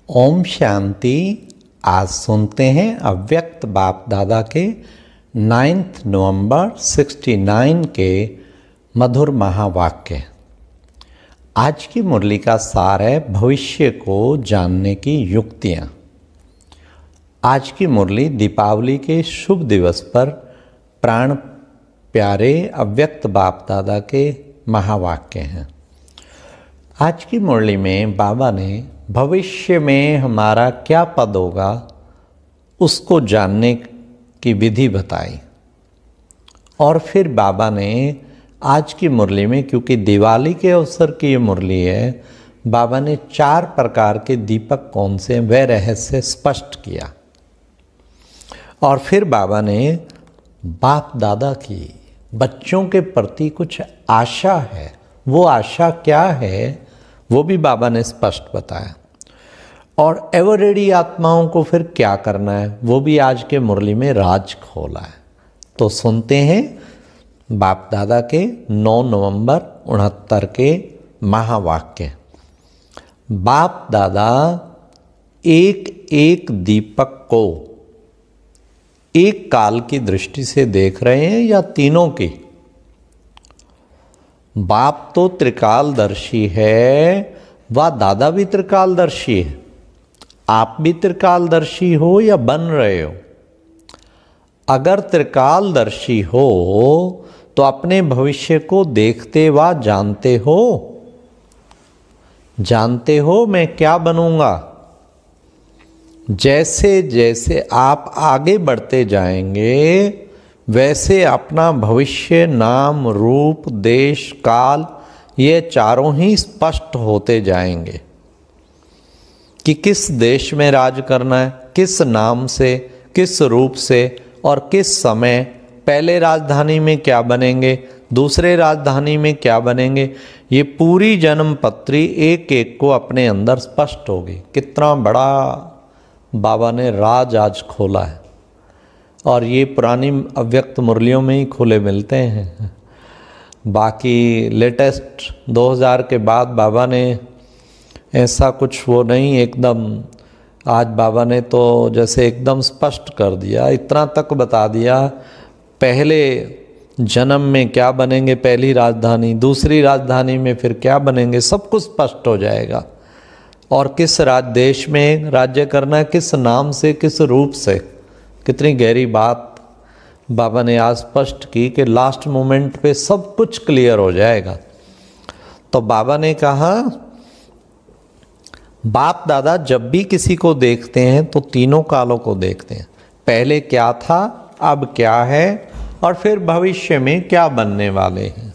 ओम शांति। आज सुनते हैं अव्यक्त बाप दादा के 9 नवंबर 69 के मधुर महावाक्य। आज की मुरली का सार है भविष्य को जानने की युक्तियाँ। आज की मुरली दीपावली के शुभ दिवस पर प्राण प्यारे अव्यक्त बाप दादा के महावाक्य हैं। आज की मुरली में बाबा ने भविष्य में हमारा क्या पद होगा उसको जानने की विधि बताई। और फिर बाबा ने आज की मुरली में, क्योंकि दिवाली के अवसर की ये मुरली है, बाबा ने 4 प्रकार के दीपक कौन से वह रहस्य स्पष्ट किया। और फिर बाबा ने बाप दादा की बच्चों के प्रति कुछ आशा है, वो आशा क्या है वो भी बाबा ने स्पष्ट बताया। और एवर रेडी आत्माओं को फिर क्या करना है वो भी आज के मुरली में राज खोला है। तो सुनते हैं बाप दादा के 9 नवंबर 69 के महावाक्य। बाप दादा एक एक दीपक को एक काल की दृष्टि से देख रहे हैं या तीनों की? बाप तो त्रिकालदर्शी है, व दादा भी त्रिकालदर्शी है। आप भी त्रिकालदर्शी हो या बन रहे हो? अगर त्रिकालदर्शी हो तो अपने भविष्य को देखते व जानते हो। जानते हो मैं क्या बनूंगा। जैसे जैसे आप आगे बढ़ते जाएंगे वैसे अपना भविष्य, नाम, रूप, देश, काल ये चारों ही स्पष्ट होते जाएंगे कि किस देश में राज करना है, किस नाम से, किस रूप से और किस समय। पहले राजधानी में क्या बनेंगे, दूसरे राजधानी में क्या बनेंगे, ये पूरी जन्म पत्री एक एक को अपने अंदर स्पष्ट होगी। कितना बड़ा बाबा ने राज आज खोला है। और ये पुरानी अव्यक्त मुरलियों में ही खुले मिलते हैं। बाकी लेटेस्ट 2000 के बाद बाबा ने ऐसा कुछ वो नहीं, एकदम आज बाबा ने तो जैसे एकदम स्पष्ट कर दिया, इतना तक बता दिया पहले जन्म में क्या बनेंगे, पहली राजधानी, दूसरी राजधानी में फिर क्या बनेंगे, सब कुछ स्पष्ट हो जाएगा। और किस देश में राज्य करना है, किस नाम से, किस रूप से। कितनी गहरी बात बाबा ने आज स्पष्ट की कि लास्ट मोमेंट पे सब कुछ क्लियर हो जाएगा। तो बाबा ने कहा बाप दादा जब भी किसी को देखते हैं तो तीनों कालों को देखते हैं। पहले क्या था, अब क्या है और फिर भविष्य में क्या बनने वाले हैं।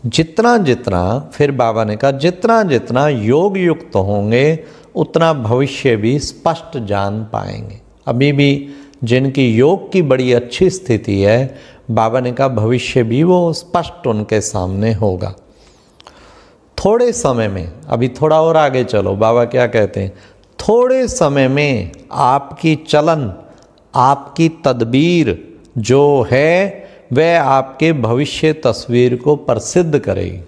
जितना जितना, फिर बाबा ने कहा जितना जितना योग युक्त होंगे उतना भविष्य भी स्पष्ट जान पाएंगे। अभी भी जिनकी योग की बड़ी अच्छी स्थिति है, बाबा ने कहा भविष्य भी वो स्पष्ट उनके सामने होगा। थोड़े समय में, अभी थोड़ा और आगे चलो, बाबा क्या कहते हैं, थोड़े समय में आपकी चलन, आपकी तदबीर जो है वह आपके भविष्य तस्वीर को प्रसिद्ध करेगी।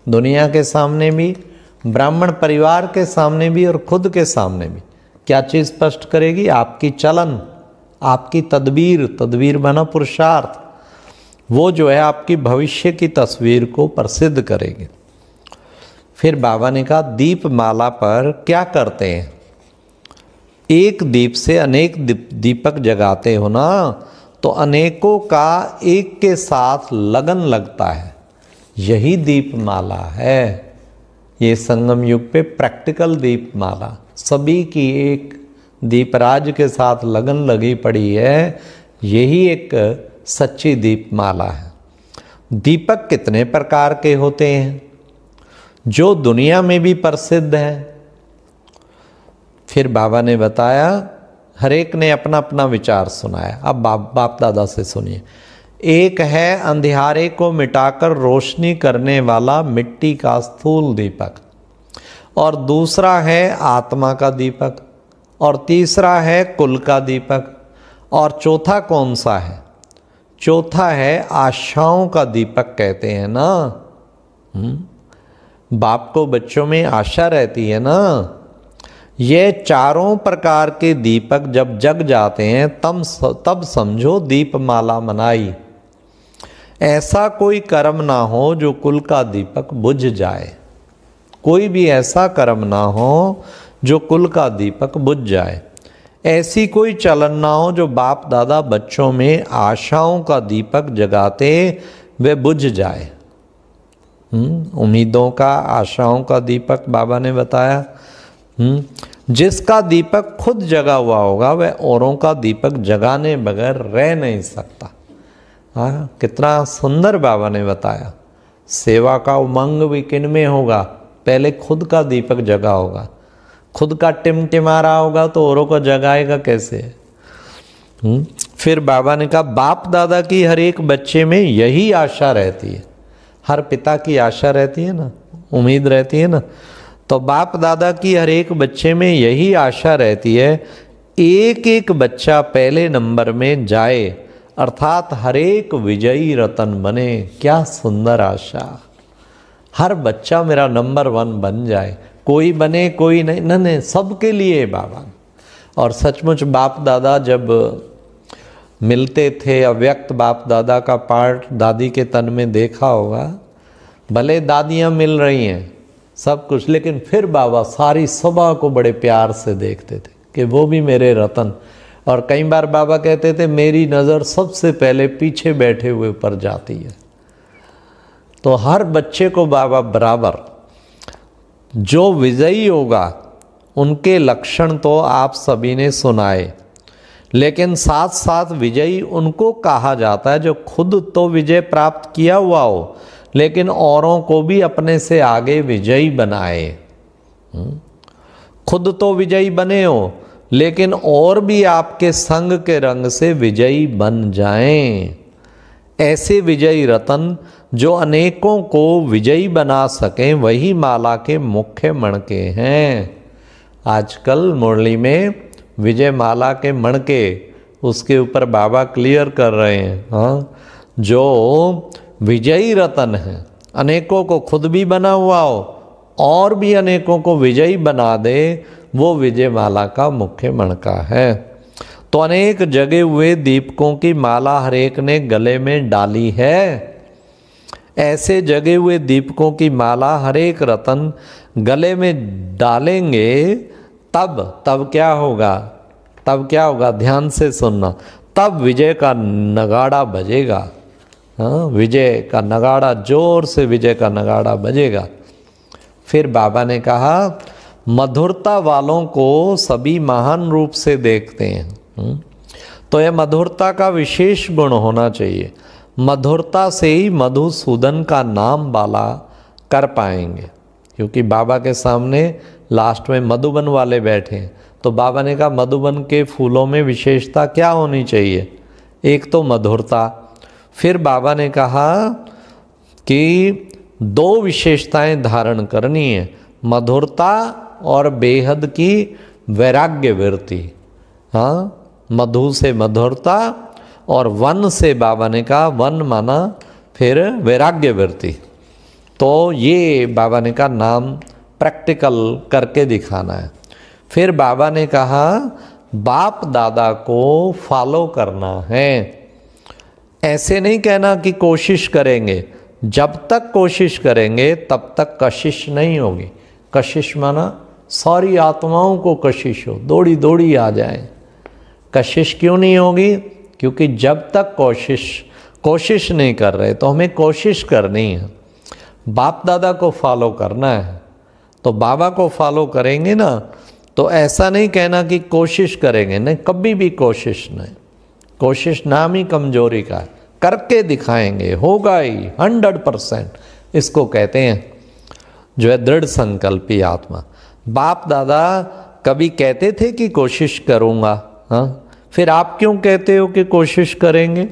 दुनिया के सामने भी, ब्राह्मण परिवार के सामने भी और खुद के सामने भी। क्या चीज़ स्पष्ट करेगी? आपकी चलन, आपकी तदबीर, तदबीर बना पुरुषार्थ, वो जो है आपकी भविष्य की तस्वीर को प्रसिद्ध करेगी। फिर बाबा ने कहा दीप माला पर क्या करते हैं? एक दीप से अनेक दीपक जगाते हो ना, तो अनेकों का एक के साथ लगन लगता है। यही दीप माला है। ये संगम युग पे प्रैक्टिकल दीप माला, सभी की एक दीपराज के साथ लगन लगी पड़ी है। यही एक सच्ची दीप माला है। दीपक कितने प्रकार के होते हैं जो दुनिया में भी प्रसिद्ध हैं। फिर बाबा ने बताया, हर एक ने अपना अपना विचार सुनाया। अब बाप दादा से सुनिए। एक है अंधियारे को मिटाकर रोशनी करने वाला मिट्टी का स्थूल दीपक, और दूसरा है आत्मा का दीपक, और तीसरा है कुल का दीपक, और चौथा कौन सा है? चौथा है आशाओं का दीपक कहते हैं ना। बाप को बच्चों में आशा रहती है ना, ये चारों प्रकार के दीपक जब जग जाते हैं तब समझो दीपमाला मनाई। ऐसा कोई कर्म ना हो जो कुल का दीपक बुझ जाए, कोई भी ऐसा कर्म ना हो जो कुल का दीपक बुझ जाए। ऐसी कोई चलन ना हो जो बाप दादा बच्चों में आशाओं का दीपक जगाते वे बुझ जाए। उम्मीदों का, आशाओं का दीपक बाबा ने बताया। जिसका दीपक खुद जगा हुआ होगा वह औरों का दीपक जगाने बगैर रह नहीं सकता। हाँ, कितना सुंदर बाबा ने बताया। सेवा का उमंग भी किन में होगा? पहले खुद का दीपक जगा होगा, खुद का टिमटिमा रहा होगा तो औरों को जगाएगा कैसे? फिर बाबा ने कहा बाप दादा की हर एक बच्चे में यही आशा रहती है, हर पिता की आशा रहती है ना, उम्मीद रहती है ना। तो बाप दादा की हर एक बच्चे में यही आशा रहती है, एक एक बच्चा पहले नंबर में जाए, अर्थात हर एक विजयी रतन बने। क्या सुंदर आशा, हर बच्चा मेरा नंबर 1 बन जाए, कोई बने कोई नहीं, नहीं सबके लिए बाबा। और सचमुच बाप दादा जब मिलते थे, अव्यक्त बाप दादा का पार्ट दादी के तन में देखा होगा। भले दादियाँ मिल रही हैं सब कुछ, लेकिन फिर बाबा सारी सुबह को बड़े प्यार से देखते थे कि वो भी मेरे रतन। और कई बार बाबा कहते थे मेरी नज़र सबसे पहले पीछे बैठे हुए पर जाती है। तो हर बच्चे को बाबा बराबर, जो विजयी होगा उनके लक्षण तो आप सभी ने सुनाए, लेकिन साथ साथ विजयी उनको कहा जाता है जो खुद तो विजय प्राप्त किया हुआ हो लेकिन औरों को भी अपने से आगे विजयी बनाए। खुद तो विजयी बने हो लेकिन और भी आपके संग के रंग से विजयी बन जाएं। ऐसे विजयी रतन जो अनेकों को विजयी बना सकें वही माला के मुख्य मणके हैं। आजकल मुरली में विजय माला के मणके, उसके ऊपर बाबा क्लियर कर रहे हैं। हाँ, जो विजयी रतन है, अनेकों को खुद भी बना हुआ हो और भी अनेकों को विजयी बना दे, वो विजय माला का मुख्य मणका है। तो अनेक जगे हुए दीपकों की माला हर एक ने गले में डाली है। ऐसे जगे हुए दीपकों की माला हर एक रतन गले में डालेंगे तब क्या होगा? तब क्या होगा? ध्यान से सुनना। तब विजय का नगाड़ा बजेगा। हाँ, विजय का नगाड़ा, जोर से विजय का नगाड़ा बजेगा। फिर बाबा ने कहा मधुरता वालों को सभी महान रूप से देखते हैं। तो यह मधुरता का विशेष गुण होना चाहिए। मधुरता से ही मधुसूदन का नाम बाला कर पाएंगे, क्योंकि बाबा के सामने लास्ट में मधुबन वाले बैठे हैं। तो बाबा ने कहा मधुबन के फूलों में विशेषता क्या होनी चाहिए? एक तो मधुरता। फिर बाबा ने कहा कि 2 विशेषताएं धारण करनी है, मधुरता और बेहद की वैराग्य वृत्ति। हाँ, मधु से मधुरता और वन से बाबा ने कहा, वन माना फिर वैराग्य वृत्ति। तो ये बाबा ने कहा नाम प्रैक्टिकल करके दिखाना है। फिर बाबा ने कहा बाप दादा को फॉलो करना है। ऐसे नहीं कहना कि कोशिश करेंगे, जब तक कोशिश करेंगे तब तक कशिश नहीं होगी। कशिश माना सारी आत्माओं को कशिश हो, दौड़ी दौड़ी आ जाए। कशिश क्यों नहीं होगी? क्योंकि जब तक कोशिश नहीं कर रहे, तो हमें कोशिश करनी है, बाप दादा को फॉलो करना है। तो बाबा को फॉलो करेंगे ना, तो ऐसा नहीं कहना कि कोशिश करेंगे, नहीं, कभी भी कोशिश नहीं। कोशिश नाम ही कमजोरी का है, करके दिखाएंगे, होगा ही 100%। इसको कहते हैं जो है दृढ़ संकल्पी आत्मा। बाप दादा कभी कहते थे कि कोशिश करूँगा? हाँ, फिर आप क्यों कहते हो कि कोशिश करेंगे?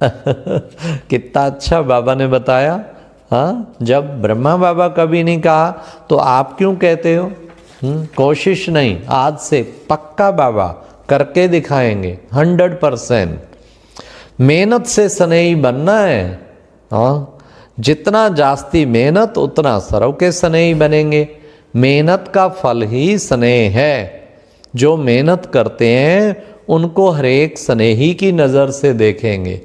कितना अच्छा बाबा ने बताया। हाँ, जब ब्रह्मा बाबा कभी नहीं कहा तो आप क्यों कहते हो? कोशिश नहीं, आज से पक्का बाबा करके दिखाएंगे 100%। मेहनत से सनेही बनना है। हाँ, जितना जास्ती मेहनत उतना सरव के सनेही बनेंगे। मेहनत का फल ही स्नेह है। जो मेहनत करते हैं उनको हरेक स्नेही की नज़र से देखेंगे।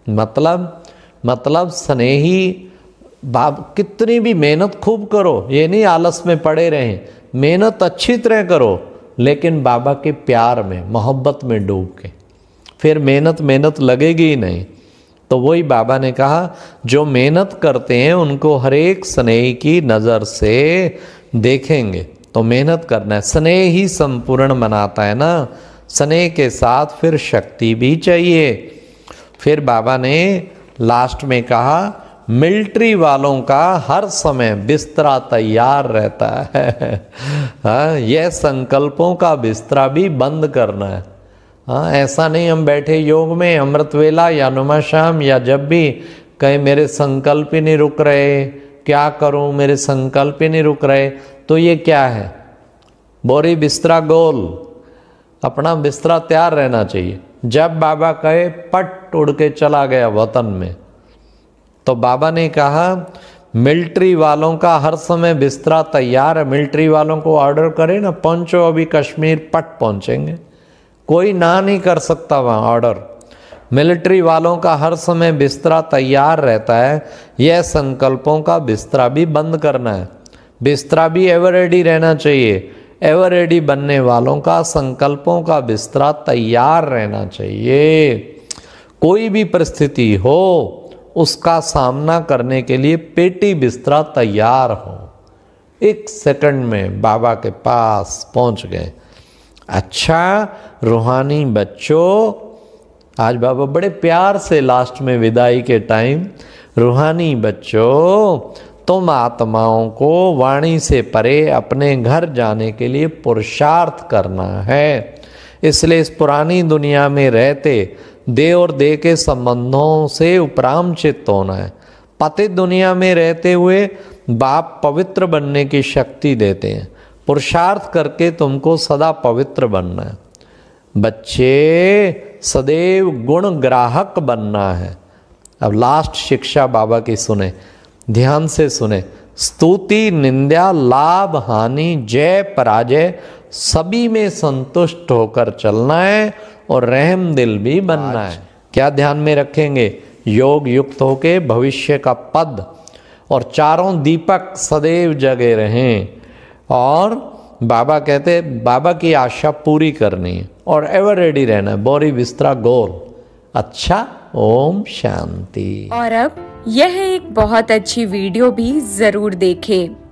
मतलब स्नेही कितनी भी मेहनत खूब करो, ये नहीं आलस में पड़े रहें, मेहनत अच्छी तरह करो, लेकिन बाबा के प्यार में, मोहब्बत में डूब के, फिर मेहनत लगेगी ही नहीं। तो वही बाबा ने कहा, जो मेहनत करते हैं उनको हरेक स्नेह की नज़र से देखेंगे। तो मेहनत करना है, स्नेह ही संपूर्ण बनाता है ना। स्नेह के साथ फिर शक्ति भी चाहिए। फिर बाबा ने लास्ट में कहा, मिलिट्री वालों का हर समय बिस्तरा तैयार रहता है। हाँ, यह संकल्पों का बिस्तरा भी बंद करना है। हाँ, ऐसा नहीं हम बैठे योग में अमृत वेला या नुमा शाम या जब भी कहीं मेरे संकल्प ही नहीं रुक रहे, क्या करूं, मेरे संकल्प ही नहीं रुक रहे, तो ये क्या है? बोरी बिस्तरा गोल, अपना बिस्तरा तैयार रहना चाहिए। जब बाबा कहे पट उड़ के चला गया वतन में। तो बाबा ने कहा, मिलिट्री वालों का हर समय बिस्तरा तैयार है। मिलिट्री वालों को ऑर्डर करे ना, पहुंचो अभी कश्मीर, पट पहुंचेंगे, कोई ना नहीं कर सकता वहाँ ऑर्डर। मिलिट्री वालों का हर समय बिस्तरा तैयार रहता है। यह संकल्पों का बिस्तरा भी बंद करना है। बिस्तरा भी एवर रेडी रहना चाहिए। एवर रेडी बनने वालों का संकल्पों का बिस्तरा तैयार रहना चाहिए। कोई भी परिस्थिति हो, उसका सामना करने के लिए पेटी बिस्तरा तैयार हो। 1 सेकंड में बाबा के पास पहुंच गए। अच्छा रूहानी बच्चों, आज बाबा बड़े प्यार से लास्ट में विदाई के टाइम, रूहानी बच्चों, तुम आत्माओं को वाणी से परे अपने घर जाने के लिए पुरुषार्थ करना है। इसलिए इस पुरानी दुनिया में रहते देह और देह के संबंधों से उपराम चित्त होना है। पतित दुनिया में रहते हुए बाप पवित्र बनने की शक्ति देते हैं। पुरुषार्थ करके तुमको सदा पवित्र बनना है। बच्चे सदैव गुण ग्राहक बनना है। अब लास्ट शिक्षा बाबा की सुने, ध्यान से सुने। स्तुति, निंदा, लाभ, हानि, जय, पराजय, सभी में संतुष्ट होकर चलना है और रहम दिल भी बनना है। क्या ध्यान में रखेंगे? योग युक्त होके भविष्य का पद और चारों दीपक सदैव जगे रहें। और बाबा कहते, बाबा की आशा पूरी करनी है और एवर रेडी रहना है। बोरी बिस्तरा गोल। अच्छा, ओम शांति। और अब यह एक बहुत अच्छी वीडियो भी जरूर देखें।